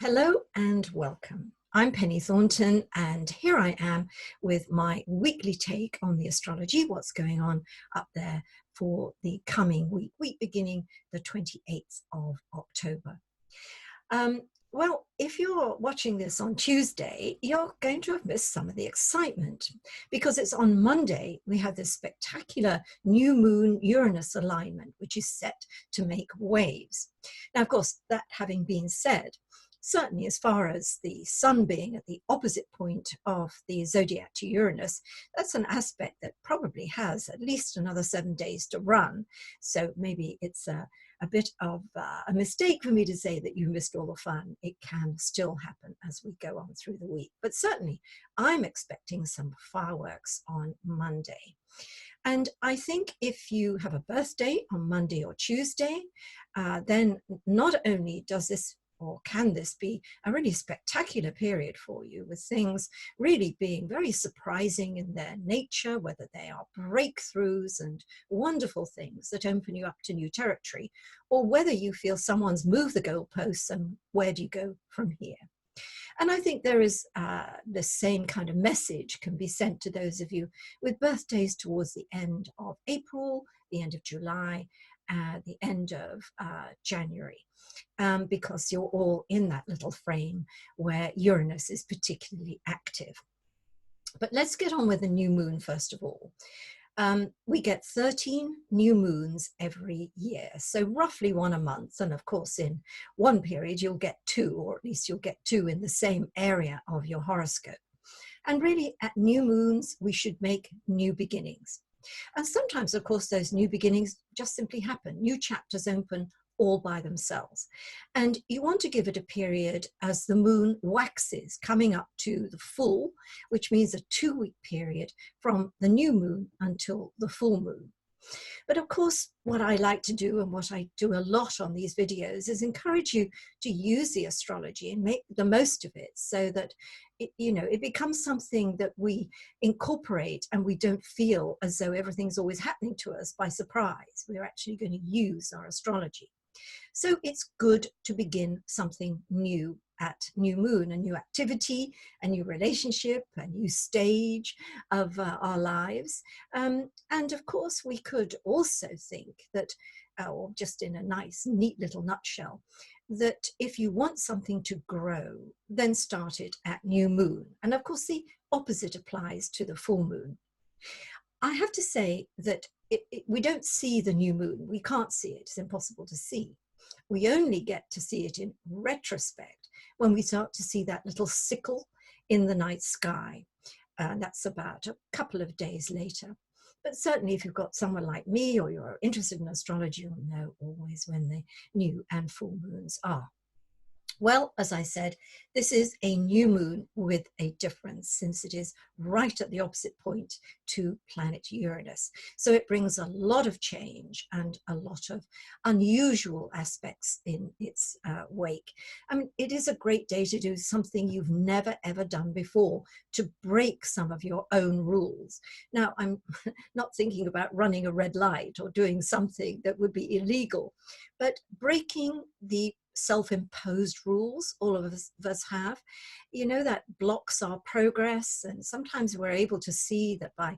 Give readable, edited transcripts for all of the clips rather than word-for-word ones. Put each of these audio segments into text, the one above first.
Hello and welcome. I'm Penny Thornton, and here I am with my weekly take on the astrology, what's going on up there for the coming week beginning the 28th of October. Well, if you're watching this on Tuesday, you're going to have missed some of the excitement because it's on Monday we have this spectacular new moon Uranus alignment, which is set to make waves. Now, of course, that having been said, certainly as far as the sun being at the opposite point of the zodiac to Uranus, that's an aspect that probably has at least another 7 days to run. So maybe it's a bit of a mistake for me to say that you missed all the fun. It can still happen as we go on through the week. But certainly I'm expecting some fireworks on Monday. And I think if you have a birthday on Monday or Tuesday, then not only does this or can this be a really spectacular period for you, with things really being very surprising in their nature, whether they are breakthroughs and wonderful things that open you up to new territory, or whether you feel someone's moved the goalposts and where do you go from here? And I think there is the same kind of message can be sent to those of you with birthdays towards the end of April, the end of July, the end of January, because you're all in that little frame where Uranus is particularly active. But let's get on with the new moon first of all. We get 13 new moons every year, so roughly one a month. And of course, in one period, you'll get two, or at least you'll get two in the same area of your horoscope. And really, at new moons, we should make new beginnings. And sometimes, of course, those new beginnings just simply happen. New chapters open all by themselves. And you want to give it a period as the moon waxes, coming up to the full, which means a 2-week period from the new moon until the full moon. But of course, what I like to do, and what I do a lot on these videos, is encourage you to use the astrology and make the most of it, so that it becomes something that we incorporate and we don't feel as though everything's always happening to us by surprise. We're actually going to use our astrology. So it's good to begin something new at new moon, a new activity, a new relationship, a new stage of our lives. And of course, we could also think that, or just in a nice, neat little nutshell, that if you want something to grow, then start it at new moon. And of course, the opposite applies to the full moon. I have to say that we don't see the new moon. We can't see it. It's impossible to see. We only get to see it in retrospect when we start to see that little sickle in the night sky. And that's about a couple of days later. But certainly if you've got someone like me, or you're interested in astrology, you'll know always when the new and full moons are. Well, as I said, this is a new moon with a difference, since it is right at the opposite point to planet Uranus. So it brings a lot of change and a lot of unusual aspects in its wake. I mean, it is a great day to do something you've never, ever done before, to break some of your own rules. Now, I'm not thinking about running a red light or doing something that would be illegal, but breaking the self-imposed rules all of us have, that blocks our progress. And sometimes we're able to see that by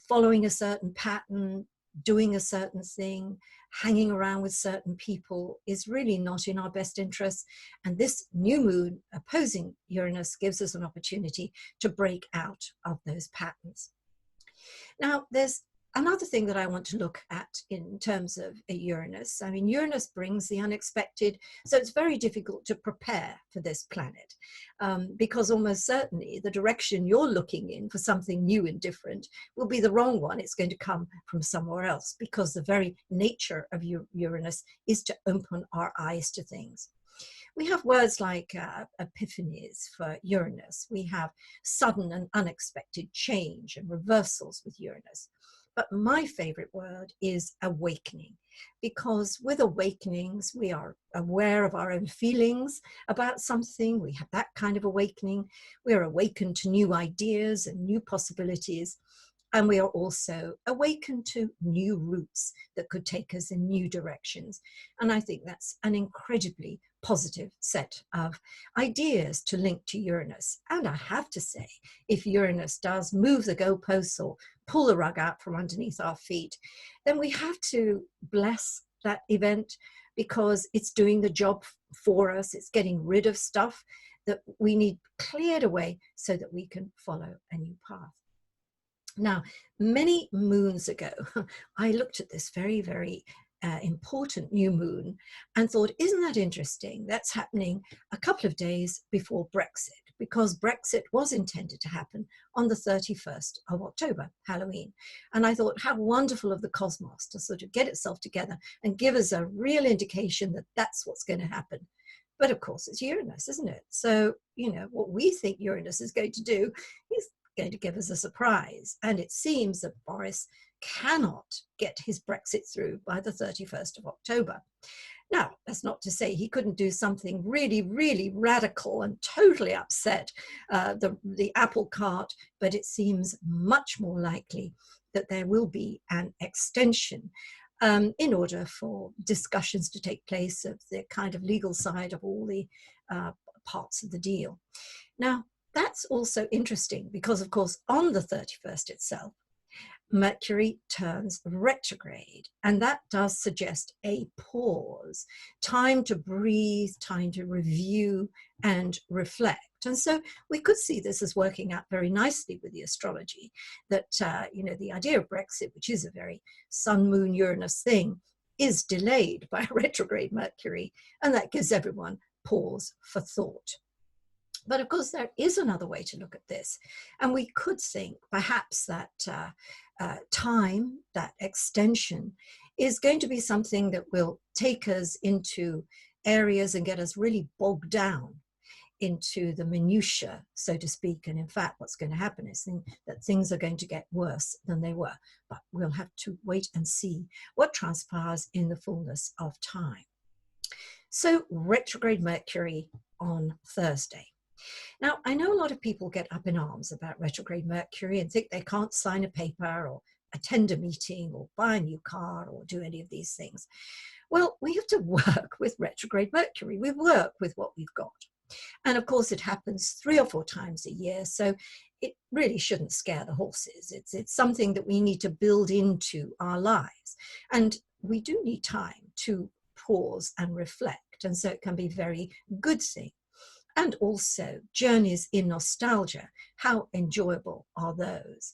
following a certain pattern, doing a certain thing, hanging around with certain people is really not in our best interest. And this new moon opposing Uranus gives us an opportunity to break out of those patterns. Now, there's another thing that I want to look at in terms of Uranus. I mean, Uranus brings the unexpected, so it's very difficult to prepare for this planet, because almost certainly the direction you're looking in for something new and different will be the wrong one. It's going to come from somewhere else, because the very nature of Uranus is to open our eyes to things. We have words like epiphanies for Uranus. We have sudden and unexpected change and reversals with Uranus. But my favorite word is awakening, because with awakenings, we are aware of our own feelings about something. We have that kind of awakening. We are awakened to new ideas and new possibilities. And we are also awakened to new routes that could take us in new directions. And I think that's an incredibly positive set of ideas to link to Uranus. And I have to say, if Uranus does move the goalposts or pull the rug out from underneath our feet, then we have to bless that event, because it's doing the job for us. It's getting rid of stuff that we need cleared away so that we can follow a new path. Now, many moons ago, I looked at this very, very important new moon and thought, isn't that interesting? That's happening a couple of days before Brexit, because Brexit was intended to happen on the 31st of October, Halloween. And I thought, how wonderful of the cosmos to sort of get itself together and give us a real indication that that's what's going to happen. But of course, it's Uranus, isn't it? So, you know, what we think Uranus is going to do is going to give us a surprise. And it seems that Boris cannot get his Brexit through by the 31st of October. Now, that's not to say he couldn't do something really, really radical and totally upset the apple cart, but it seems much more likely that there will be an extension in order for discussions to take place of the kind of legal side of all the parts of the deal. Now, that's also interesting because, of course, on the 31st itself, Mercury turns retrograde, and that does suggest a pause, time to breathe, time to review and reflect. And so we could see this as working out very nicely with the astrology, that, you know, the idea of Brexit, which is a very sun, moon, Uranus thing, is delayed by retrograde Mercury, and that gives everyone pause for thought. But of course, there is another way to look at this. And we could think perhaps that time, that extension, is going to be something that will take us into areas and get us really bogged down into the minutiae, so to speak. And in fact, what's going to happen is that things are going to get worse than they were. But we'll have to wait and see what transpires in the fullness of time. So retrograde Mercury on Thursday. Now, I know a lot of people get up in arms about retrograde Mercury and think they can't sign a paper or attend a meeting or buy a new car or do any of these things. Well, we have to work with retrograde Mercury. We work with what we've got. And of course, it happens 3 or 4 times a year. So it really shouldn't scare the horses. It's something that we need to build into our lives. And we do need time to pause and reflect. And so it can be a very good thing. And also journeys in nostalgia. How enjoyable are those?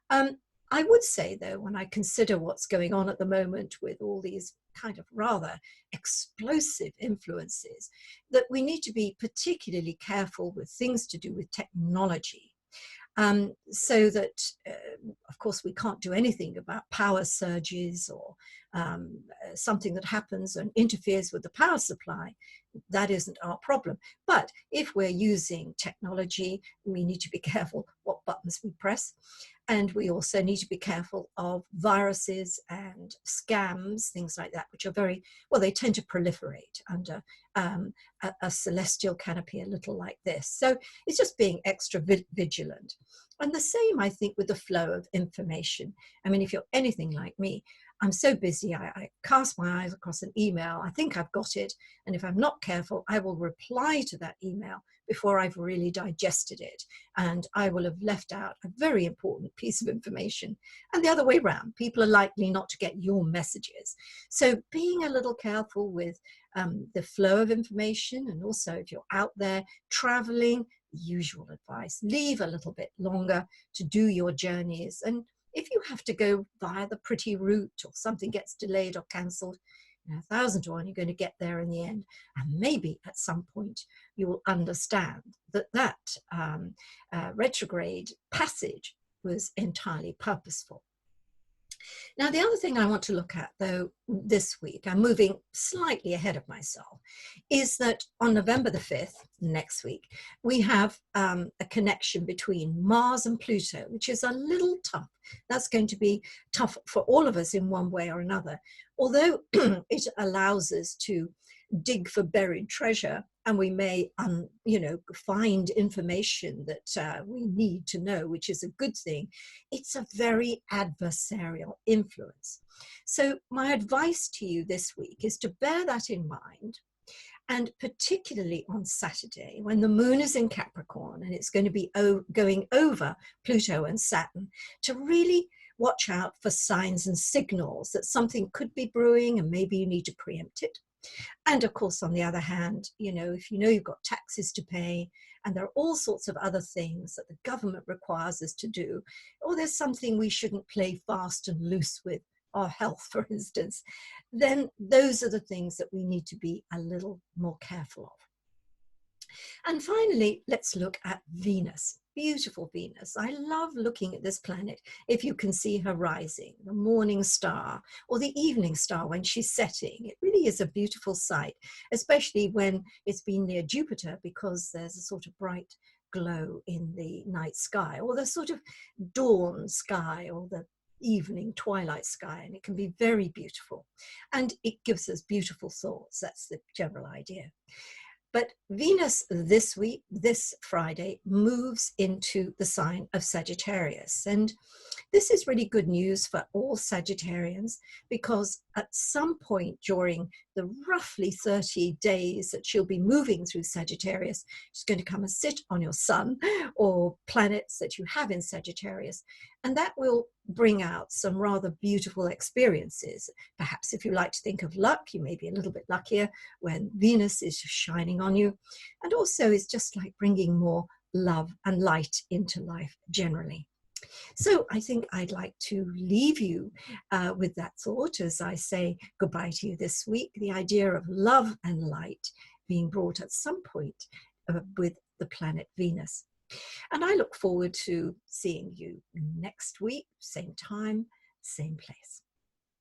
I would say, though, when I consider what's going on at the moment with all these kind of rather explosive influences, that we need to be particularly careful with things to do with technology. So that, of course, we can't do anything about power surges or something that happens and interferes with the power supply. That isn't our problem. But if we're using technology, we need to be careful what buttons we press. And we also need to be careful of viruses and scams, things like that, which are very, well, they tend to proliferate under a celestial canopy, a little like this. So it's just being extra vigilant. And the same, I think, with the flow of information. I mean, if you're anything like me, I'm so busy, I cast my eyes across an email, I think I've got it, and if I'm not careful, I will reply to that email before I've really digested it, and I will have left out a very important piece of information. And the other way around, people are likely not to get your messages. So being a little careful with the flow of information, and also if you're out there traveling, usual advice, leave a little bit longer to do your journeys. And if you have to go via the pretty route or something gets delayed or cancelled, 1,000 to 1, you're going to get there in the end. And maybe at some point you will understand that retrograde passage was entirely purposeful. Now, the other thing I want to look at, though, this week, I'm moving slightly ahead of myself, is that on November the 5th, next week, we have a connection between Mars and Pluto, which is a little tough. That's going to be tough for all of us in one way or another, although it allows us to dig for buried treasure, and we may, you know, find information that we need to know, which is a good thing. It's a very adversarial influence. So my advice to you this week is to bear that in mind. And particularly on Saturday, when the moon is in Capricorn and it's going to be going over Pluto and Saturn, to really watch out for signs and signals that something could be brewing and maybe you need to preempt it. And of course, on the other hand, you know, if you know you've got taxes to pay and there are all sorts of other things that the government requires us to do, or there's something we shouldn't play fast and loose with, our health, for instance, then those are the things that we need to be a little more careful of. And finally, let's look at Venus. Beautiful Venus. I love looking at this planet if you can see her rising, the morning star or the evening star when she's setting. It really is a beautiful sight, especially when it's been near Jupiter, because there's a sort of bright glow in the night sky, or the sort of dawn sky, or the evening twilight sky, and it can be very beautiful. And it gives us beautiful thoughts. That's the general idea. But Venus this week, this Friday, moves into the sign of Sagittarius. And this is really good news for all Sagittarians, because at some point during the roughly 30 days that she'll be moving through Sagittarius, she's going to come and sit on your sun or planets that you have in Sagittarius. And that will bring out some rather beautiful experiences. Perhaps if you like to think of luck, you may be a little bit luckier when Venus is shining on you. And also it's just like bringing more love and light into life generally. So I think I'd like to leave you with that thought as I say goodbye to you this week, the idea of love and light being brought at some point with the planet Venus. And I look forward to seeing you next week, same time, same place.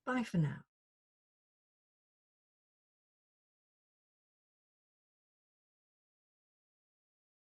Bye for now.